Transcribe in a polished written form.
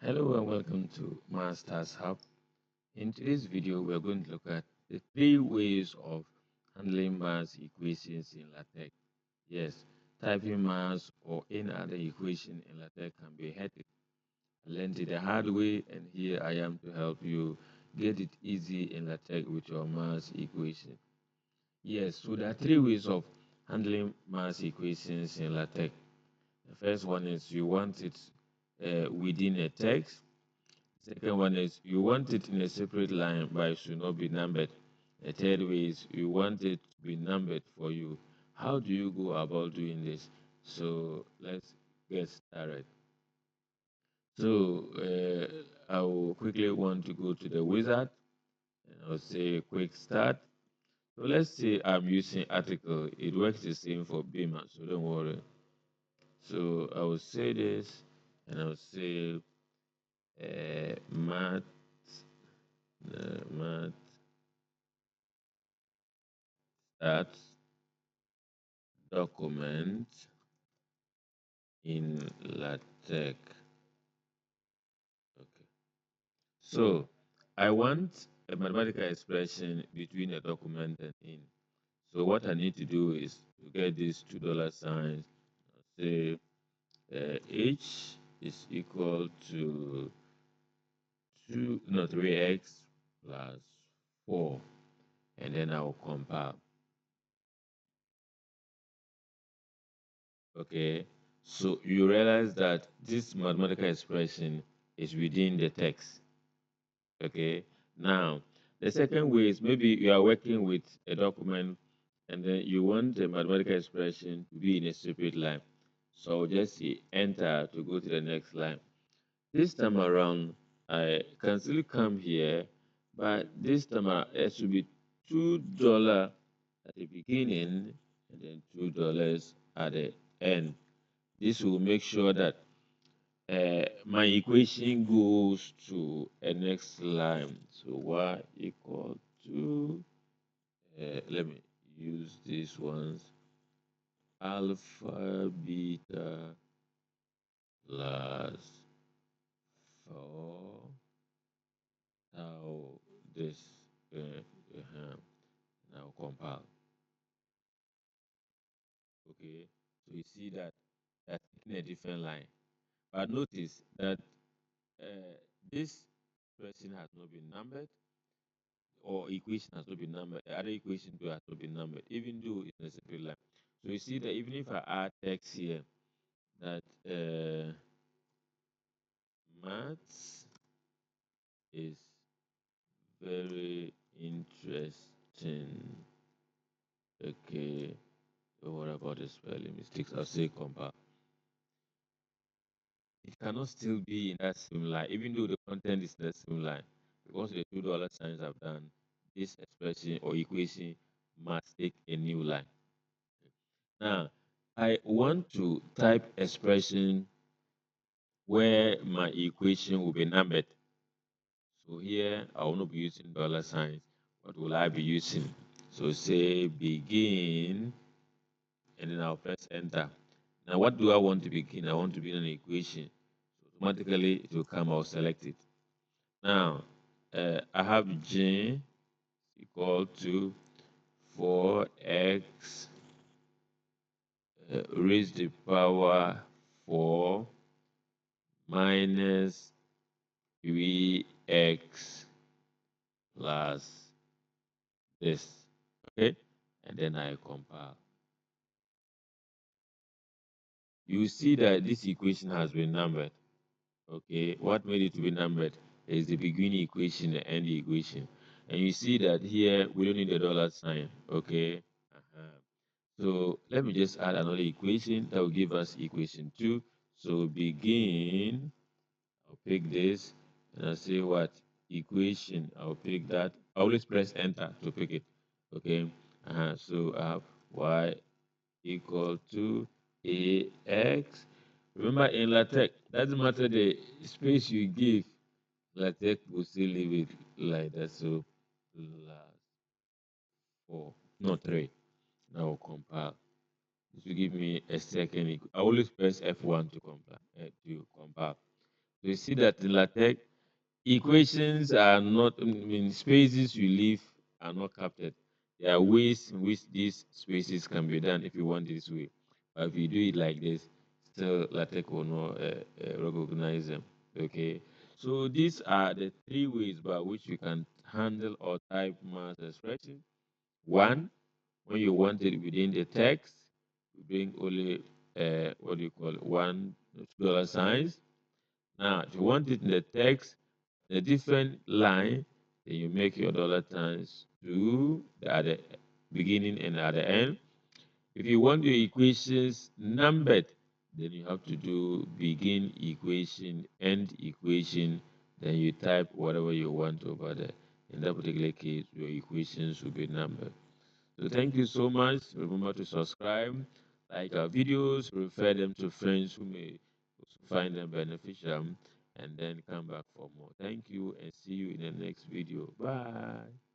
Hello and welcome to Masters Hub. In today's video, we're going to look at the three ways of handling mass equations in LaTeX. Yes, typing mass or any other equation in LaTeX can be hectic. I learned it the hard way, and here I am to help you get it easy in LaTeX with your mass equation. Yes, so there are three ways of handling mass equations in LaTeX. The first one is you want it within a text. Second one is you want it in a separate line, but it should not be numbered. The third way is you want it to be numbered for you. How do you go about doing this? So let's get started. So I will quickly want to go to the wizard and I'll say quick start. So let's say I'm using article. It works the same for Beamer, so don't worry. So I will say this and I'll say math, math start document in LaTeX. Okay. So I want a mathematical expression between a document and in. So what I need to do is to get these $2 signs. Say H is equal to 3x plus 4, and then I will compile. Okay. So you realize that this mathematical expression is within the text. Okay. Now, the second way is maybe you are working with a document and then you want the mathematical expression to be in a separate line. So just say enter to go to the next line. This time around, I can still come here, but this time around, it should be $2 at the beginning and then $2 at the end. This will make sure that my equation goes to a next line. So y equal to, let me use these ones, alpha beta plus 4 tau this, now compile. Okay, so you see that that's in a different line. But notice that this person has not been numbered, or equation has not been numbered. The other equation too has not been numbered, even though it's in a separate line. So you see that even if I add text here, that maths is very interesting. Okay, so what about the spelling mistakes? I'll say compile. It cannot still be in that same line, even though the content is in the same line, because the $2 signs I've done, this expression or equation must take a new line. Now, I want to type expression where my equation will be numbered. So here I will not be using dollar signs. What will I be using? So say begin, and then I'll press enter. Now what do I want to begin? I want to begin an equation. So automatically it will come, I'll select it. Now I have G equal to 4x raised to the power 4 minus 3x plus this. Okay, and then I compile. You see that this equation has been numbered. Okay, what made it to be numbered is the beginning equation, the end equation, and you see that here we don't need a dollar sign. Okay, so let me just add another equation that will give us equation 2. So begin, I'll pick this, and I'll say what equation, I'll pick that. I always press enter to pick it. Okay, so I have y equal to ax. Remember in LaTeX, doesn't matter the space you give, LaTeX will still leave it like that. So last 4, not 3. Now compile. This will give me a second. I always press F1 to compile. So you see that in LaTeX, equations are not, I mean, spaces you leave are not captured. There are ways in which these spaces can be done if you want this way. But if you do it like this, still LaTeX will not recognize them. Okay. So these are the three ways by which you can handle or type math expression. One, when you want it within the text, you bring only what do you call it, $1 signs. Now, if you want it in the text, a different line, then you make your dollar times two at the beginning and at the end. If you want your equations numbered, then you have to do begin equation, end equation, then you type whatever you want over there. In that particular case, your equations will be numbered. So thank you so much. Remember to subscribe, like our videos, refer them to friends who may find them beneficial, and then come back for more. Thank you and see you in the next video. Bye.